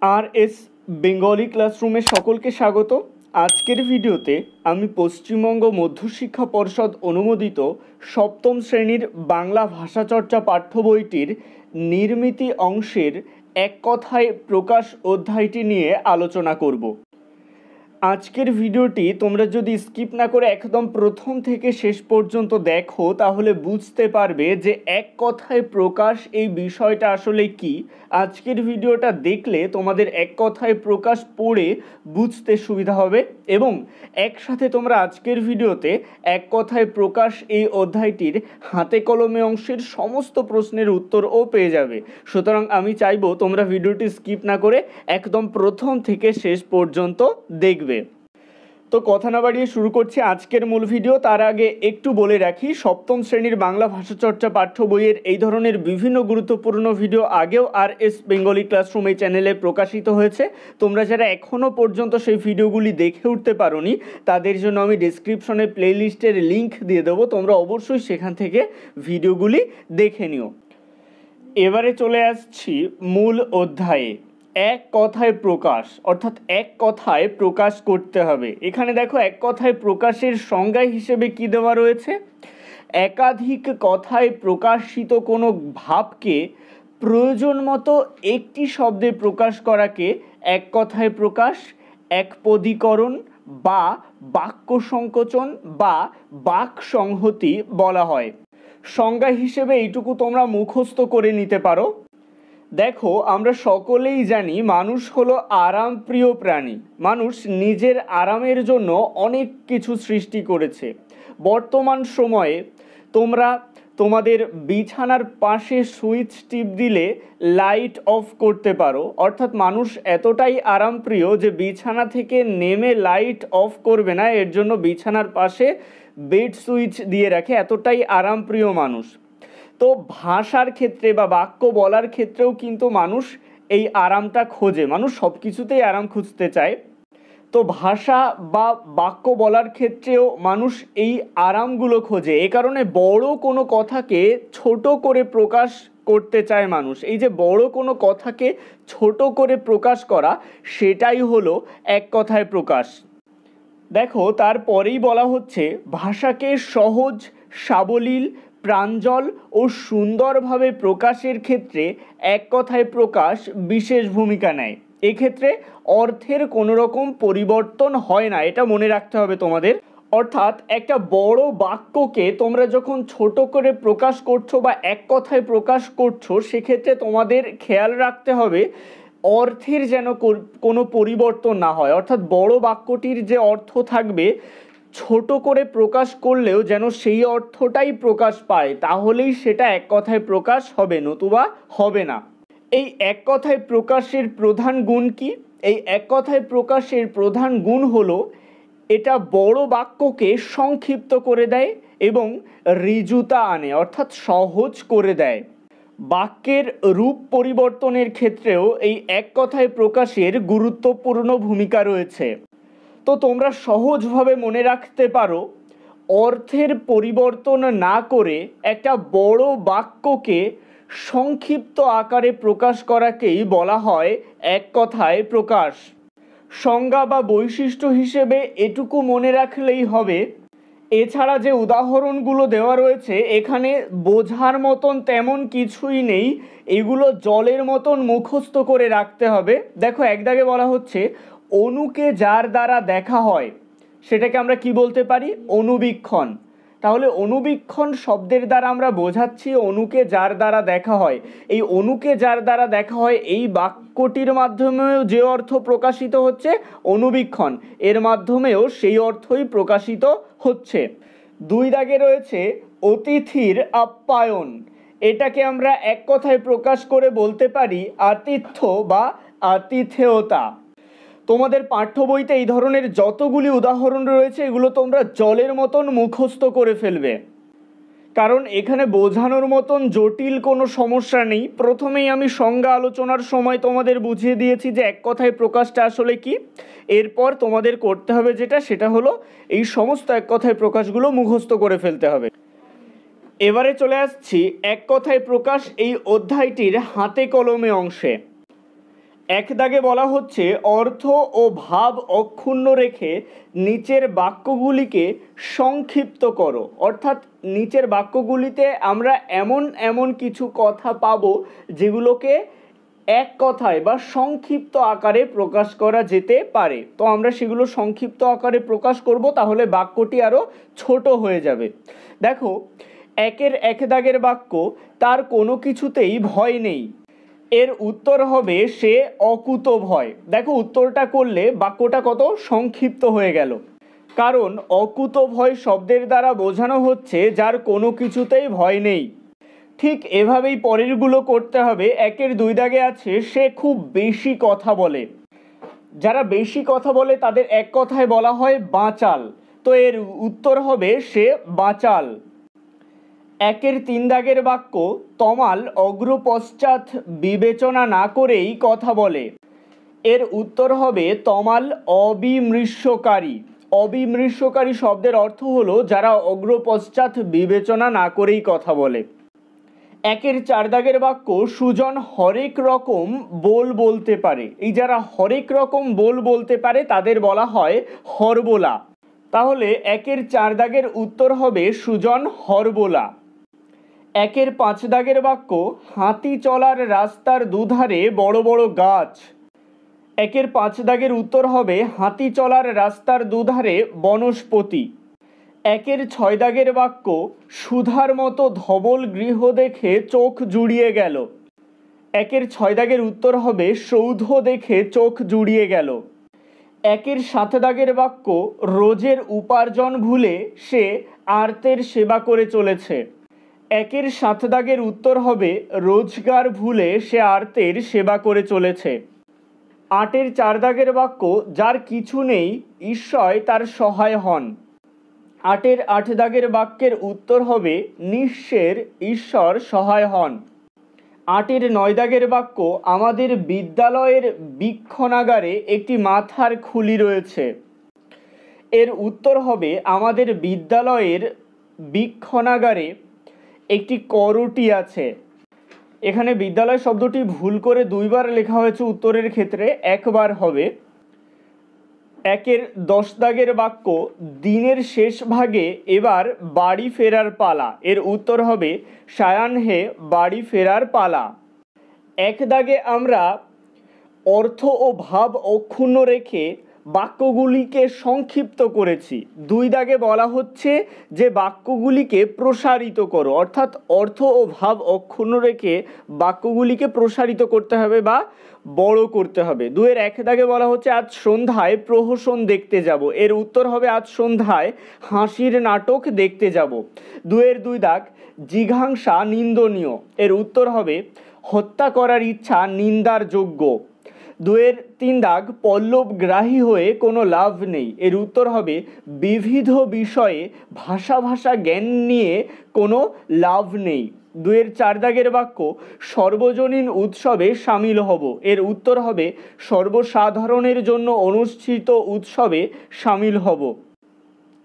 আর S Bengali ক্লাসরুমে সকলকে স্বাগত। আজকের ভিডিওতে আমি পশ্চিমবঙ্গ মধ্যশিক্ষা পর্ষদ অনুমোদিত সপ্তম শ্রেণীর বাংলা ভাষাচর্চা পাঠ্য বইটির নির্মিতি অংশের এক কথায় প্রকাশ অধ্যায়টি নিয়ে আলোচনা করব। আজকের ভিডিওটি তোমরা যদি স্কিপ না করে একদম প্রথম থেকে শেষ পর্যন্ত দেখো তাহলে বুঝতে পারবে যে এক কথায় প্রকাশ এই বিষয়টা আসলে কি। আজকের ভিডিওটা দেখলে তোমাদের এক কথায় প্রকাশ পড়ে বুঝতে সুবিধা হবে এবং একসাথে তোমরা আজকের ভিডিওতে এক কথায় প্রকাশ এই অধ্যায়টির হাতে কলমে অংশের সমস্ত প্রশ্নের উত্তরও পেয়ে যাবে। সুতরাং আমি চাইবো তোমরা ভিডিওটি স্কিপ না করে একদম প্রথম থেকে শেষ পর্যন্ত দেখবে। তো কথা না বাড়িয়ে শুরু করছি আজকের মূল ভিডিও। তার আগে একটু বলে রাখি, সপ্তম শ্রেণীর বাংলা ভাষাচর্চা পাঠ্য বইয়ের এই ধরনের বিভিন্ন গুরুত্বপূর্ণ ভিডিও আগেও আর এস বেঙ্গলি ক্লাসরুম এই চ্যানেলে প্রকাশিত হয়েছে। তোমরা যারা এখনও পর্যন্ত সেই ভিডিওগুলি দেখে উঠতে পারোনি তাদের জন্য আমি ডেসক্রিপশনে প্লেলিস্টের লিঙ্ক দিয়ে দেবো, তোমরা অবশ্যই সেখান থেকে ভিডিওগুলি দেখে নিও। এবারে চলে আসছি মূল অধ্যায়ে। এক কথায় প্রকাশ অর্থাৎ এক কথায় প্রকাশ করতে হবে। এখানে দেখো এক কথায় প্রকাশের সংজ্ঞা হিসেবে কি দেওয়া রয়েছে, একাধিক কথায় প্রকাশিত কোনো ভাবকে প্রয়োজন মতো একটি শব্দে প্রকাশ করাকে এক কথায় প্রকাশ, একপদীকরণ বা বাক্য সংকোচন বা বাক সংহতি বলা হয়। সংজ্ঞা হিসেবে এইটুকু তোমরা মুখস্থ করে নিতে পারো। দেখো, আমরা সকলেই জানি মানুষ হলো আরামপ্রিয় প্রাণী। মানুষ নিজের আরামের জন্য অনেক কিছু সৃষ্টি করেছে। বর্তমান সময়ে তোমরা তোমাদের বিছানার পাশে সুইচ টিপ দিলে লাইট অফ করতে পারো, অর্থাৎ মানুষ এতটাই আরামপ্রিয় যে বিছানা থেকে নেমে লাইট অফ করবে না, এর জন্য বিছানার পাশে বেড সুইচ দিয়ে রাখে, এতটাই আরামপ্রিয় মানুষ। তো ভাষার ক্ষেত্রে বা বাক্য বলার ক্ষেত্রেও কিন্তু মানুষ এই আরামটা খোঁজে, মানুষ সব কিছুতেই আরাম খুঁজতে চায়। তো ভাষা বা বাক্য বলার ক্ষেত্রেও মানুষ এই আরামগুলো খোঁজে। এ কারণে বড় কোনো কথাকে ছোট করে প্রকাশ করতে চায় মানুষ। এই যে বড় কোনো কথাকে ছোট করে প্রকাশ করা, সেটাই হলো এক কথায় প্রকাশ। দেখো, তারপরেই বলা হচ্ছে ভাষাকে সহজ, সাবলীল, প্রাঞ্জল ও সুন্দরভাবে প্রকাশের ক্ষেত্রে এক কথায় প্রকাশ বিশেষ ভূমিকা নেয়। এক্ষেত্রে অর্থের কোনো রকম পরিবর্তন হয় না, এটা মনে রাখতে হবে তোমাদের। অর্থাৎ একটা বড় বাক্যকে তোমরা যখন ছোট করে প্রকাশ করছো বা এক কথায় প্রকাশ করছো, সেক্ষেত্রে তোমাদের খেয়াল রাখতে হবে অর্থের যেন কোনো পরিবর্তন না হয়। অর্থাৎ বড় বাক্যটির যে অর্থ থাকবে, ছোট করে প্রকাশ করলেও যেন সেই অর্থটাই প্রকাশ পায়, তাহলেই সেটা এক কথায় প্রকাশ হবে, নতুবা হবে না। এই এক কথায় প্রকাশের প্রধান গুণ কি? এই এক কথায় প্রকাশের প্রধান গুণ হলো এটা বড় বাক্যকে সংক্ষিপ্ত করে দেয় এবং ঋজুতা আনে, অর্থাৎ সহজ করে দেয়। বাক্যের রূপ পরিবর্তনের ক্ষেত্রেও এই এক কথায় প্রকাশের গুরুত্বপূর্ণ ভূমিকা রয়েছে। তো তোমরা সহজভাবে মনে রাখতে পারো, অর্থের পরিবর্তন না করে একটা বড় বাক্যকে সংক্ষিপ্ত আকারে প্রকাশ করাকেই বলা হয় এক কথায় প্রকাশ। সংজ্ঞা বা বৈশিষ্ট্য হিসেবে এটুকু মনে রাখলেই হবে। এছাড়া যে উদাহরণগুলো দেওয়া রয়েছে এখানে বোঝার মতন তেমন কিছুই নেই, এগুলো জলের মতন মুখস্থ করে রাখতে হবে। দেখো, এক দাগে বলা হচ্ছে অণুকে যার দ্বারা দেখা হয় সেটাকে আমরা কি বলতে পারি? অনুবীক্ষণ। তাহলে অনুবীক্ষণ শব্দের দ্বারা আমরা বোঝাচ্ছি অণুকে যার দ্বারা দেখা হয়। এই অণুকে যার দ্বারা দেখা হয় এই বাক্যটির মাধ্যমেও যে অর্থ প্রকাশিত হচ্ছে অনুবীক্ষণ, এর মাধ্যমেও সেই অর্থই প্রকাশিত হচ্ছে। দুই দাগে রয়েছে অতিথির আপ্যায়ন। এটাকে আমরা এক কথায় প্রকাশ করে বলতে পারি আতিথ্য বা আতিথেয়তা। তোমাদের পাঠ্য বইতে এই ধরনের যতগুলি উদাহরণ রয়েছে এগুলো তোমরা জলের মতন মুখস্থ করে ফেলবে, কারণ এখানে বোঝানোর মতন জটিল কোনো সমস্যা নেই। প্রথমেই আমি সংজ্ঞা আলোচনার সময় তোমাদের বুঝিয়ে দিয়েছি যে এক কথায় প্রকাশটা আসলে কি। এরপর তোমাদের করতে হবে যেটা, সেটা হলো এই সমস্ত এক কথায় প্রকাশগুলো মুখস্থ করে ফেলতে হবে। এবারে চলে আসছি এক কথায় প্রকাশ এই অধ্যায়টির হাতে কলমে অংশে। এক দাগে বলা হচ্ছে অর্থ ও ভাব অক্ষুণ্ণ রেখে নিচের বাক্যগুলিকে সংক্ষিপ্ত করো। অর্থাৎ নিচের বাক্যগুলিতে আমরা এমন এমন কিছু কথা পাবো যেগুলোকে এক কথায় বা সংক্ষিপ্ত আকারে প্রকাশ করা যেতে পারে। তো আমরা সেগুলো সংক্ষিপ্ত আকারে প্রকাশ করব, তাহলে বাক্যটি আরও ছোট হয়ে যাবে। দেখো, একের এক দাগের বাক্য, তার কোনো কিছুতেই ভয় নেই। এর উত্তর হবে সে অকুত ভয়। দেখো, উত্তরটা করলে বাক্যটা কত সংক্ষিপ্ত হয়ে গেল, কারণ অকুত ভয় শব্দের দ্বারা বোঝানো হচ্ছে যার কোনো কিছুতেই ভয় নেই। ঠিক এভাবেই পরেরগুলো করতে হবে। একের দুই দাগে আছে সে খুব বেশি কথা বলে। যারা বেশি কথা বলে তাদের এক কথায় বলা হয় বাচাল। তো এর উত্তর হবে সে বাচাল। একের তিন দাগের বাক্য, তমাল অগ্রপশ্চাৎ বিবেচনা না করেই কথা বলে। এর উত্তর হবে তমাল অবিমৃষ্যকারী। অবিমৃষ্যকারী শব্দের অর্থ হলো যারা অগ্রপশ্চাৎ বিবেচনা না করেই কথা বলে। একের চার দাগের বাক্য, সুজন হরেক রকম বল বলতে পারে। এই যারা হরেক রকম বল বলতে পারে তাদের বলা হয় হরবোলা। তাহলে একের চার দাগের উত্তর হবে সুজন হরবোলা। একের পাঁচ দাগের বাক্য, হাতি চলার রাস্তার দুধারে বড় বড় গাছ। একের পাঁচ দাগের উত্তর হবে হাতি চলার রাস্তার দুধারে বনস্পতি। একের ছয় দাগের বাক্য, সুধার মতো ধবল গৃহ দেখে চোখ জুড়িয়ে গেল। একের ছয় দাগের উত্তর হবে সৌধ দেখে চোখ জুড়িয়ে গেল। একের সাত দাগের বাক্য, রোজের উপার্জন ভুলে সে আর্তের সেবা করে চলেছে। একের সাত দাগের উত্তর হবে রোজগার ভুলে সে আর্তের সেবা করে চলেছে। আটের চার দাগের বাক্য, যার কিছু নেই ঈশ্বর তার সহায় হন। আটের আট দাগের বাক্যের উত্তর হবে নিঃস্বের ঈশ্বর সহায় হন। আটের নয় দাগের বাক্য, আমাদের বিদ্যালয়ের বীক্ষণাগারে একটি মাথার খুলি রয়েছে। এর উত্তর হবে আমাদের বিদ্যালয়ের বীক্ষণাগারে একটি করটি আছে। এখানে বিদ্যালয় শব্দটি ভুল করে দুইবার লেখা হয়েছে, উত্তরের ক্ষেত্রে একবার হবে। একের দশ দাগের বাক্য, দিনের শেষ ভাগে এবার বাড়ি ফেরার পালা। এর উত্তর হবে সায়ান হে বাড়ি ফেরার পালা। এক দাগে আমরা অর্থ ও ভাব অক্ষুণ্ণ রেখে বাক্যগুলিকে সংক্ষিপ্ত করেছি। দুই দাগে বলা হচ্ছে যে বাক্যগুলিকে প্রসারিত করো, অর্থাৎ অর্থ ও ভাব অক্ষুণ্ণ রেখে বাক্যগুলিকে প্রসারিত করতে হবে বা বড় করতে হবে। দুয়ের এক দাগে বলা হচ্ছে আজ সন্ধ্যায় প্রহসন দেখতে যাব। এর উত্তর হবে আজ সন্ধ্যায় হাসির নাটক দেখতে যাব। দুয়ের দুই দাগ, জিঘাংসা নিন্দনীয়। এর উত্তর হবে হত্যা করার ইচ্ছা নিন্দার যোগ্য। দুয়ের তিন দাগ, পল্লবগ্রাহী হয়ে কোনো লাভ নেই। এর উত্তর হবে বিবিধ বিষয়ে ভাষা জ্ঞান নিয়ে কোনো লাভ নেই। দুয়ের চার দাগের বাক্য, সর্বজনীন উৎসবে সামিল হব। এর উত্তর হবে সর্বসাধারণের জন্য অনুষ্ঠিত উৎসবে সামিল হব।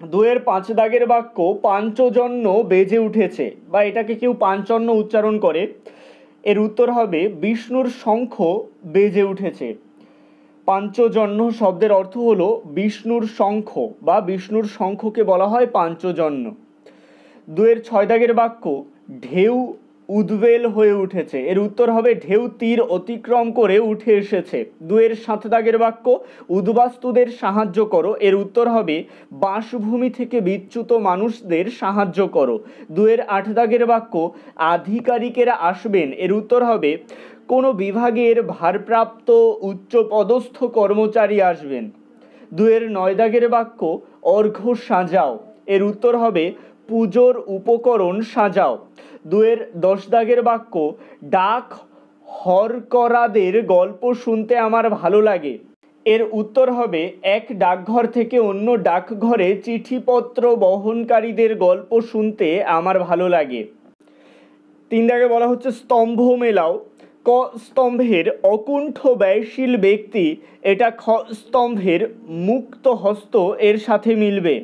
দুয়ের পাঁচ দাগের বাক্য, পাঞ্চজন্য বেজে উঠেছে, বা এটাকে কেউ পাঞ্চন্ন উচ্চারণ করে। এর উত্তর হবে বিষ্ণুর শঙ্খ বেজে উঠেছে। পাঞ্চজন্য শব্দের অর্থ হলো বিষ্ণুর শঙ্খ, বা বিষ্ণুর শঙ্খকে বলা হয় পাঞ্চজন্য। দুয়ের ছয় দাগের বাক্য, ঢেউ উদ্বেল হয়ে উঠেছে। এর উত্তর হবে ঢেউ তীর অতিক্রম করে উঠে এসেছে। দুয়ের সাত দাগের বাক্য, উদ্বাস্তুদের সাহায্য করো। এর উত্তর হবে বাসভূমি থেকে বিচ্যুত মানুষদের সাহায্য করো। দুয়ের আট দাগের বাক্য, আধিকারিকেরা আসবেন। এর উত্তর হবে কোনো বিভাগের ভারপ্রাপ্ত উচ্চপদস্থ কর্মচারী আসবেন। দুয়ের নয় দাগের বাক্য, অর্ঘ্য সাজাও। এর উত্তর হবে পুজোর উপকরণ সাজাও। দুয়ের দশ দাগের বাক্য, ডাক হরকরাদের গল্প শুনতে আমার ভালো লাগে। এর উত্তর হবে এক ডাকঘর থেকে অন্য ডাকঘরে চিঠিপত্র বহনকারীদের গল্প শুনতে আমার ভালো লাগে। তিন দাগে বলা হচ্ছে স্তম্ভ মেলাও। ক স্তম্ভের অকুণ্ঠ ব্যয়শীল ব্যক্তি, এটা খ স্তম্ভের মুক্ত হস্ত এর সাথে মিলবে।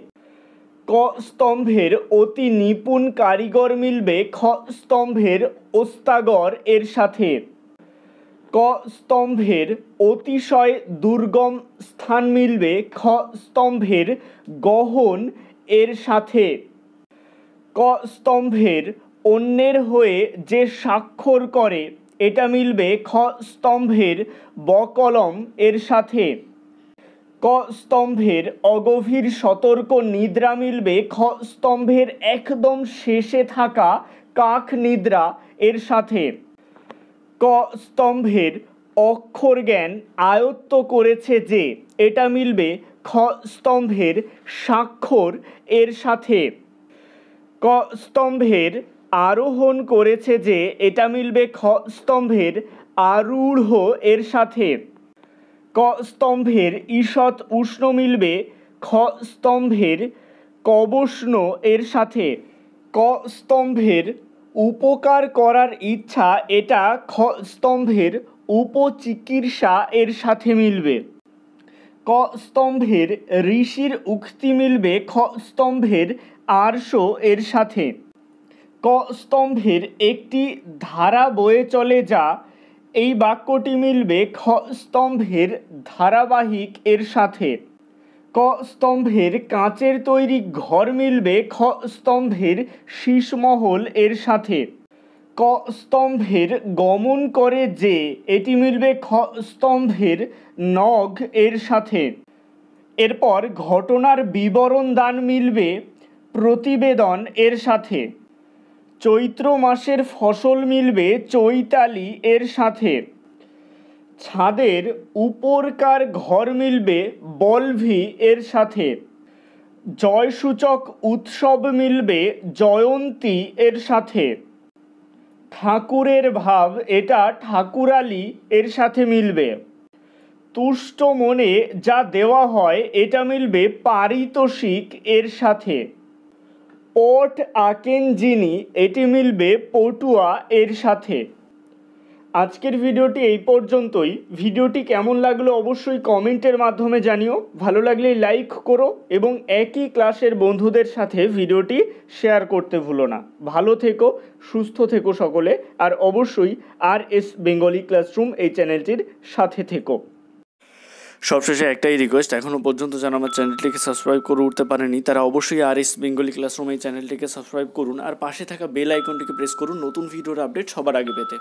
ক স্তম্ভের অতি নিপুণ কারিগর মিলবে খ স্তম্ভের ওস্তাগর এর সাথে। ক স্তম্ভের অতিশয় দুর্গম স্থান মিলবে খ স্তম্ভের গহন এর সাথে। ক স্তম্ভের অন্যের হয়ে যে স্বাক্ষর করে এটা মিলবে খ স্তম্ভের বকলম এর সাথে। ক স্তম্ভের অগভীর সতর্ক নিদ্রা মিলবে খ স্তম্ভের একদম শেষে থাকা কাক নিদ্রা এর সাথে। ক স্তম্ভের অক্ষর জ্ঞান আয়ত্ত করেছে যে এটা মিলবে খ স্তম্ভের স্বাক্ষর এর সাথে। ক স্তম্ভের আরোহণ করেছে যে এটা মিলবে খ স্তম্ভের আরূঢ় এর সাথে। ক স্তম্ভের ঈষৎ উষ্ণ মিলবে খ স্তম্ভের কবষ্ণ এর সাথে। ক স্তম্ভের উপকার করার ইচ্ছা এটা খ স্তম্ভের উপচিকিৎসা এর সাথে মিলবে। ক স্তম্ভের ঋষির উক্তি মিলবে খ স্তম্ভের আর্ষ এর সাথে। ক স্তম্ভের একটি ধারা বয়ে চলে যা এই বাক্যটি মিলবে খ স্তম্ভের ধারাবাহিক এর সাথে। ক স্তম্ভের কাঁচের তৈরি ঘর মিলবে খ স্তম্ভের শীষমহল এর সাথে। ক স্তম্ভের গমন করে যে এটি মিলবে খ স্তম্ভের নখ এর সাথে। এরপর ঘটনার বিবরণ দান মিলবে প্রতিবেদন এর সাথে। চৈত্র মাসের ফসল মিলবে চৈতালি এর সাথে। ছাদের উপরকার ঘর মিলবে বলভি এর সাথে। জয়সূচক উৎসব মিলবে জয়ন্তী এর সাথে। ঠাকুরের ভাব এটা ঠাকুরালী এর সাথে মিলবে। তুষ্ট মনে যা দেওয়া হয় এটা মিলবে পারিতোষিক এর সাথে। পট আঁকেন যিনি এটি মিলবে পটুয়া এর সাথে। আজকের ভিডিওটি এই পর্যন্তই। ভিডিওটি কেমন লাগলো অবশ্যই কমেন্টের মাধ্যমে জানিও। ভালো লাগলে লাইক করো এবং একই ক্লাসের বন্ধুদের সাথে ভিডিওটি শেয়ার করতে ভুলো না। ভালো থেকো, সুস্থ থেকো সকলে, আর অবশ্যই RS বেঙ্গলি ক্লাসরুম এই চ্যানেলটির সাথে থেকো। সবশেষে একটাই রিকোয়েস্ট, এখনও পর্যন্ত যারা আমার চ্যানেলটিকে সাবস্ক্রাইব করে উঠতে পারেনি তারা অবশ্যই RS বেঙ্গলি ক্লাসরুম এই চ্যানেলটিকে সাবস্ক্রাইব করুন আর পাশে থাকা বেল আইকনটিকে প্রেস করুন নতুন ভিডিওর আপডেট সবার আগে পেতে।